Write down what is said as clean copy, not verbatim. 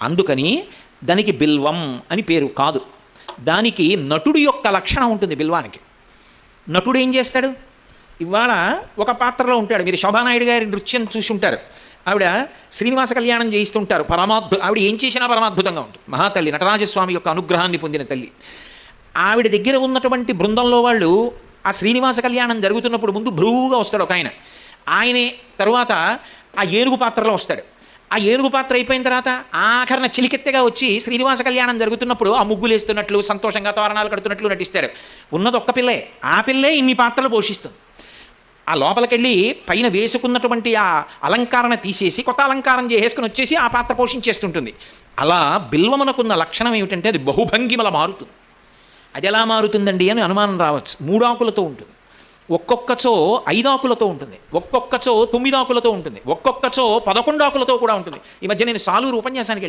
అందుకని దానికి బిల్వం అని పేరు కాదు. దానికి నటుడి యొక్క లక్షణం ఉంటుంది బిల్వానికి. నటుడు ఏం చేస్తాడు? ఇవాళ ఒక పాత్రలో ఉంటాడు. మీరు శోభానాయుడు గారి నృత్యం చూసి ఉంటారు. ఆవిడ శ్రీనివాస కళ్యాణం చేయిస్తుంటారు. ఆవిడ ఏం చేసినా పరమాద్భుతంగా ఉంటుంది. మహాతల్లి నటరాజస్వామి యొక్క అనుగ్రహాన్ని పొందిన తల్లి. ఆవిడ దగ్గర ఉన్నటువంటి బృందంలో వాళ్ళు ఆ శ్రీనివాస కళ్యాణం జరుగుతున్నప్పుడు ముందు భ్రువుగా వస్తాడు ఒక ఆయన. ఆయనే తరువాత ఆ ఏనుగు పాత్రలో వస్తాడు. ఆ ఏనుగు పాత్ర అయిపోయిన తర్వాత ఆఖరణ చిలికెత్తగా వచ్చి శ్రీనివాస కళ్యాణం జరుగుతున్నప్పుడు ఆ ముగ్గులు వేస్తున్నట్లు సంతోషంగా తోరణాలు కడుతున్నట్లు నటిస్తాడు. ఉన్నది ఒక్క పిల్లే. ఆ పిల్లే ఇన్ని పాత్రలు పోషిస్తుంది. ఆ లోపలికెళ్ళి పైన వేసుకున్నటువంటి ఆ అలంకారణ తీసేసి కొత్త అలంకారం చేసుకుని వచ్చేసి ఆ పాత్ర పోషించేస్తుంటుంది. అలా బిల్వమునకున్న లక్షణం ఏమిటంటే అది బహుభంగిమల మారుతుంది. అది ఎలా మారుతుందండి అని అనుమానం రావచ్చు. 3 ఆకులతో ఉంటుంది, ఒక్కొక్కచో 5 ఆకులతో ఉంటుంది, ఒక్కొక్కచో 9 ఆకులతో ఉంటుంది, ఒక్కొక్కచో 11 ఆకులతో కూడా ఉంటుంది. ఈ మధ్య నేను సాలూరు ఉపన్యాసానికి వెళ్ళాను.